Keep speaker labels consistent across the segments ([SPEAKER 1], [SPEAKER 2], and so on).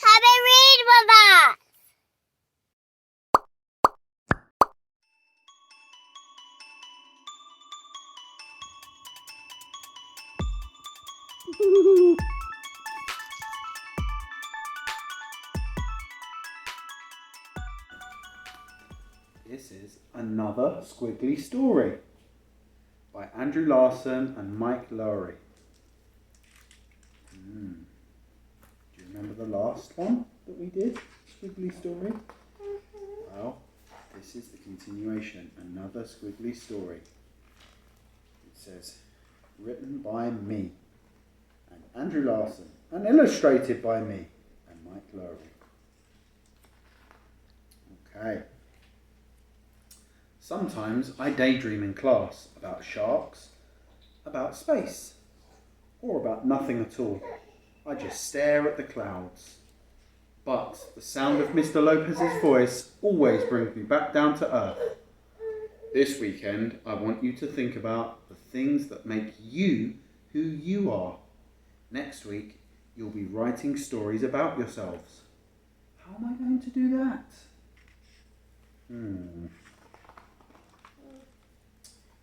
[SPEAKER 1] Come and read with us.
[SPEAKER 2] This is another Squiggly story by Andrew Larsen and Mike Lowery. Do you remember the last one that we did? Squiggly story? Well, this is the continuation, another Squiggly story. It says, written by me and Andrew Larsen and illustrated by me and Mike Lowery. Okay. Sometimes I daydream in class about sharks, about space, or about nothing at all. I just stare at the clouds. But the sound of Mr. Lopez's voice always brings me back down to earth. This weekend, I want you to think about the things that make you who you are. Next week, you'll be writing stories about yourselves. How am I going to do that?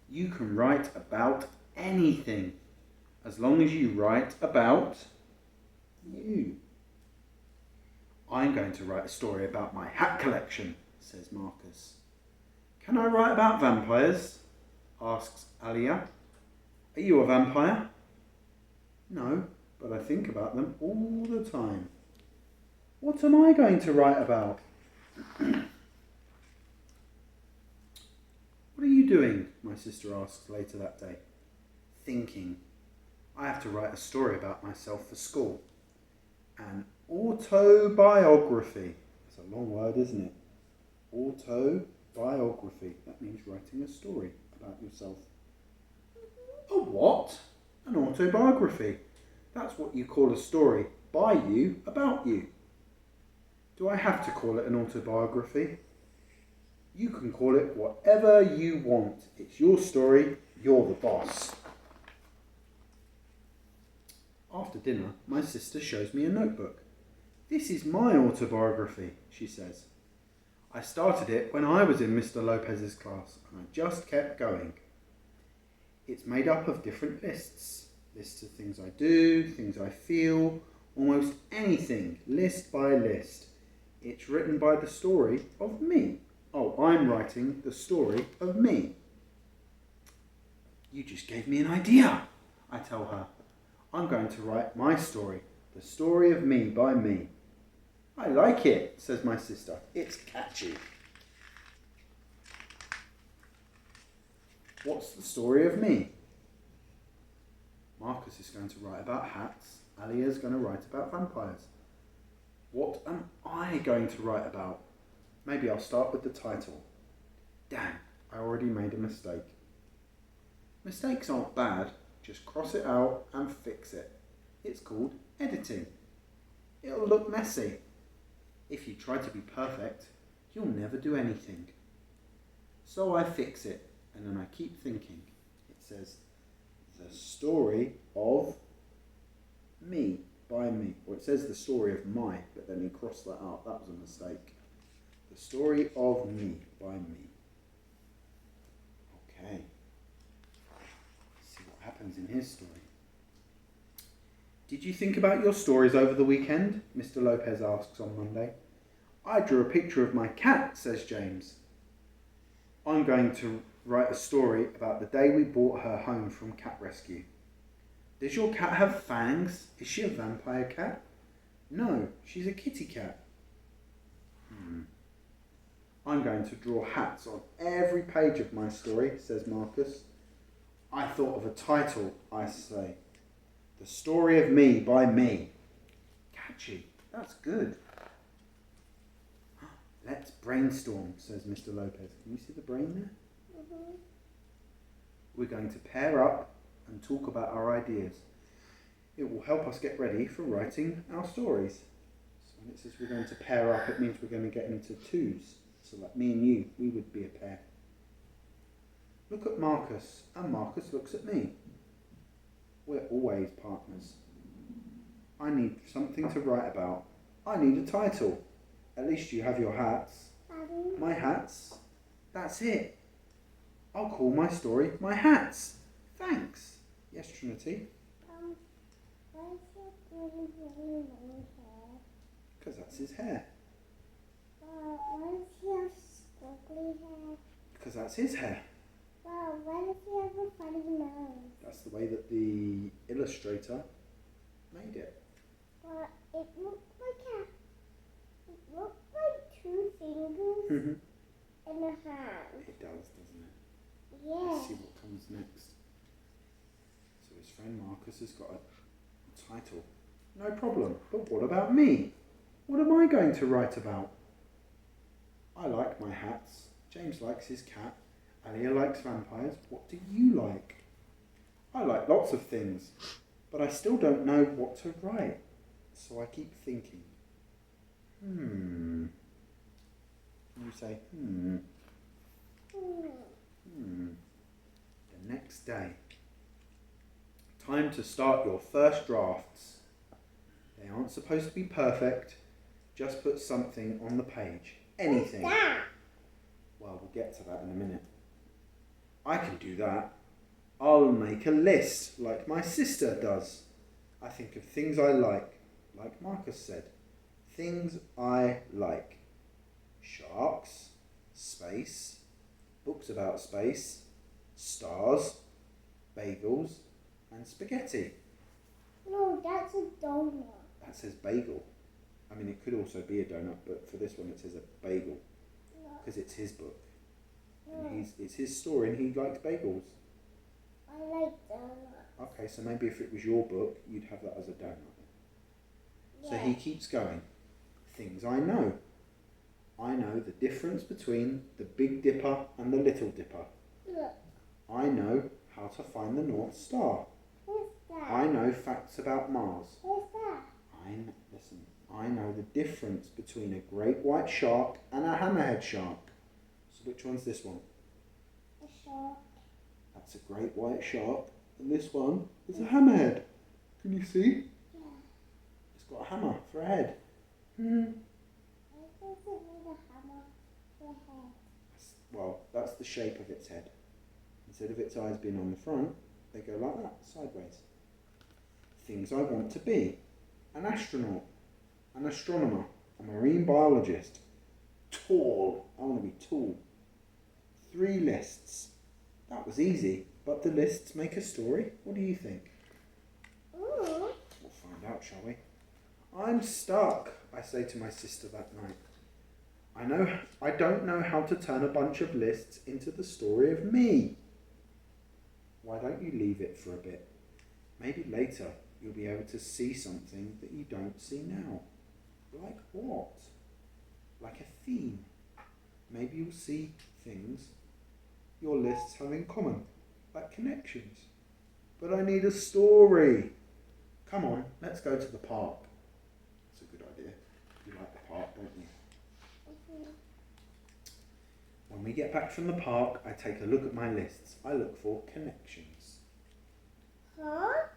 [SPEAKER 2] You can write about anything, as long as you write about you. I'm going to write a story about my hat collection, says Marcus. Can I write about vampires? Asks Alia. Are you a vampire? No, but I think about them all the time. What am I going to write about? What are you doing? My sister asks later that day. Thinking. I have to write a story about myself for school. An autobiography. It's a long word, isn't it? Autobiography. That means writing a story about yourself. A what? An autobiography. That's what you call a story by you about you. Do I have to call it an autobiography? You can call it whatever you want. It's your story. You're the boss. After dinner, my sister shows me a notebook. This is my autobiography, she says. I started it when I was in Mr. Lopez's class, and I just kept going. It's made up of different lists. Lists of things I do, things I feel, almost anything, list by list. It's written by the story of me. Oh, I'm writing the story of me. You just gave me an idea, I tell her. I'm going to write my story, the story of me by me. I like it, says my sister. It's catchy. What's the story of me? Marcus is going to write about hats. Alia's going to write about vampires. What am I going to write about? Maybe I'll start with the title. Damn, I already made a mistake. Mistakes aren't bad, just cross it out and fix it. It's called editing. It'll look messy. If you try to be perfect, you'll never do anything. So I fix it, and then I keep thinking. It says, the story of me by me. Or it says the story of my, but then he crossed that out. That was a mistake. The story of me by me. Okay. Let's see what happens in his story. Did you think about your stories over the weekend? Mr. Lopez asks on Monday. I drew a picture of my cat, says James. I'm going to write a story about the day we brought her home from cat rescue. Does your cat have fangs? Is she a vampire cat? No, she's a kitty cat. I'm going to draw hats on every page of my story, says Marcus. I thought of a title, I say. The story of me by me. Catchy. That's good. Let's brainstorm, says Mr. Lopez. Can you see the brain there? We're going to pair up and talk about our ideas. It will help us get ready for writing our stories. So when it says we're going to pair up, it means we're going to get into twos. So like me and you, we would be a pair. Look at Marcus, and Marcus looks at me. We're always partners. I need something to write about. I need a title. At least you have your hats.
[SPEAKER 1] Daddy.
[SPEAKER 2] My hats. That's it. I'll call my story My Hats. Thanks. Yes, Trinity?
[SPEAKER 1] Why is your really, really long hair?
[SPEAKER 2] Because that's his hair.
[SPEAKER 1] Why does he have squiggly hair?
[SPEAKER 2] Because that's his hair.
[SPEAKER 1] Wow, why does he have a funny nose?
[SPEAKER 2] That's the way that the illustrator made it.
[SPEAKER 1] But it looks like two fingers and a hand.
[SPEAKER 2] It does, doesn't it?
[SPEAKER 1] Yeah.
[SPEAKER 2] Let's see what comes next. So his friend Marcus has got a title. No problem. But what about me? What am I going to write about? I like my hats. James likes his cat. Alia likes vampires. What do you like? I like lots of things, but I still don't know what to write. So I keep thinking. You say, The next day. Time to start your first drafts. They aren't supposed to be perfect. Just put something on the page. Anything.
[SPEAKER 1] What's that?
[SPEAKER 2] Well, we'll get to that in a minute. I can do that. I'll make a list like my sister does. I think of things I like Marcus said. Things I like. Sharks, space, books about space, stars, bagels, and spaghetti.
[SPEAKER 1] No, that's a donut.
[SPEAKER 2] That says bagel. I mean, it could also be a donut, but for this one it says a bagel. Because it's his book. And it's his story and he likes bagels.
[SPEAKER 1] I like donuts.
[SPEAKER 2] Okay, so maybe if it was your book, you'd have that as a donut.
[SPEAKER 1] Yeah.
[SPEAKER 2] So he keeps going. Things I know. I know the difference between the Big Dipper and the Little Dipper.
[SPEAKER 1] Look.
[SPEAKER 2] I know how to find the North Star.
[SPEAKER 1] What's that?
[SPEAKER 2] I know facts about Mars.
[SPEAKER 1] What's that?
[SPEAKER 2] I know the difference between a great white shark and a hammerhead shark. So which one's this one?
[SPEAKER 1] A shark.
[SPEAKER 2] That's a great white shark. And this one is a hammerhead. Can you see?
[SPEAKER 1] Yeah.
[SPEAKER 2] It's got a hammer for a head.
[SPEAKER 1] Why does it need a hammer for a head?
[SPEAKER 2] Well, that's the shape of its head. Instead of its eyes being on the front, they go like that, sideways. Things I want to be. An astronaut, an astronomer, a marine biologist. Tall. I want to be tall. 3 lists. That was easy, but the lists make a story. What do you think?
[SPEAKER 1] Ooh.
[SPEAKER 2] We'll find out, shall we? I'm stuck, I say to my sister that night. I don't know how to turn a bunch of lists into the story of me. Why don't you leave it for a bit? Maybe later you'll be able to see something that you don't see now. Like what? Like a theme. Maybe you'll see things your lists have in common, like connections. But I need a story. Come on, let's go to the park. That's a good idea. You like the park, don't you? When we get back from the park, I take a look at my lists. I look for connections.
[SPEAKER 1] Huh?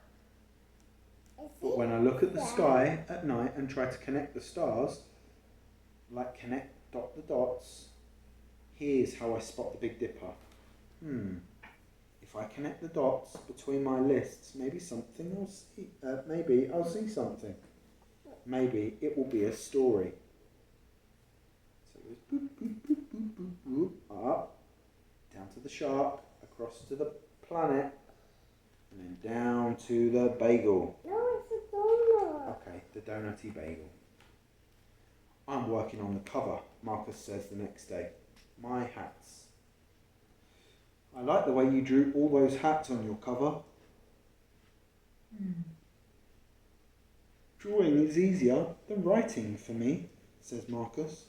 [SPEAKER 2] But when I look at the sky at night and try to connect the stars, like connect dot the dots, here's how I spot the Big Dipper. If I connect the dots between my lists, maybe something will see. Maybe I'll see something. Maybe it will be a story. So it goes boop, boop, boop, boop, boop, boop, up, down to the shark, across to the planet, and then down to the bagel.
[SPEAKER 1] No, it's a donut.
[SPEAKER 2] Okay, the donutty bagel. I'm working on the cover, Marcus says the next day. My hats. I like the way you drew all those hats on your cover. Drawing is easier than writing for me, says Marcus.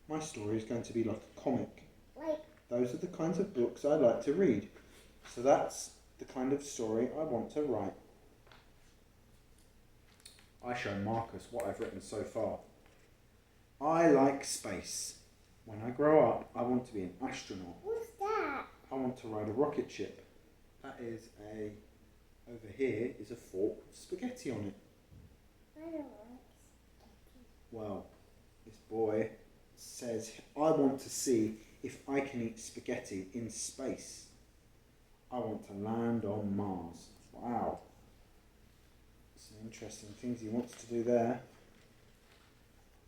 [SPEAKER 2] My story is going to be like a comic. Those are the kinds of books I like to read. So that's the kind of story I want to write. I show Marcus what I've written so far. I like space. When I grow up, I want to be an astronaut.
[SPEAKER 1] What's that?
[SPEAKER 2] I want to ride a rocket ship. That is over here is a fork with spaghetti on it.
[SPEAKER 1] I don't like
[SPEAKER 2] Well, this boy says, I want to see if I can eat spaghetti in space. I want to land on Mars. Wow. Some interesting things he wants to do there.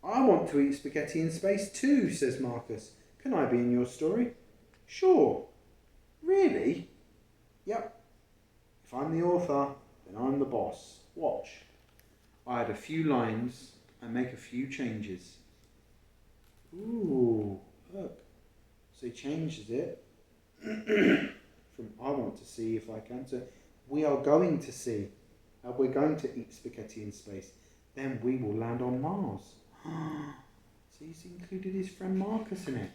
[SPEAKER 2] I want to eat spaghetti in space too, says Marcus. Can I be in your story? Sure. Really? Yep. If I'm the author, then I'm the boss. Watch. I add a few lines and make a few changes. Ooh, look. So he changes it from I want to see if I can to we are going to see. We're going to eat spaghetti in space. Then we will land on Mars. So he's included his friend Marcus in it.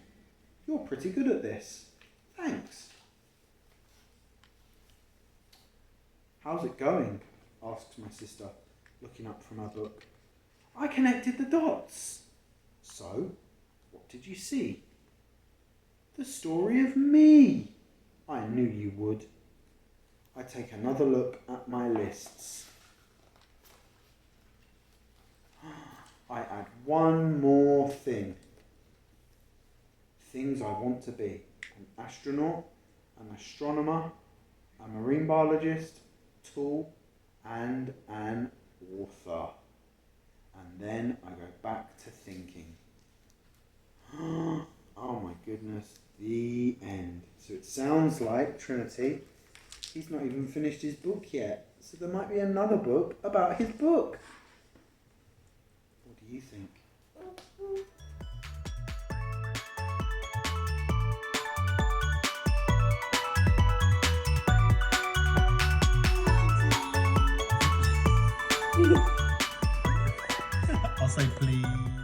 [SPEAKER 2] You're pretty good at this. Thanks. How's it going? Asks my sister, looking up from her book. I connected the dots. So, what did you see? The story of me. I knew you would. I take another look at my lists. I add one more thing. Things I want to be. An astronaut, an astronomer, a marine biologist, tool, and an author. And then I go back to thinking. Oh my goodness, the end. So it sounds like Trinity, he's not even finished his book yet. So there might be another book about his book. What do you think?
[SPEAKER 3] I'll say please.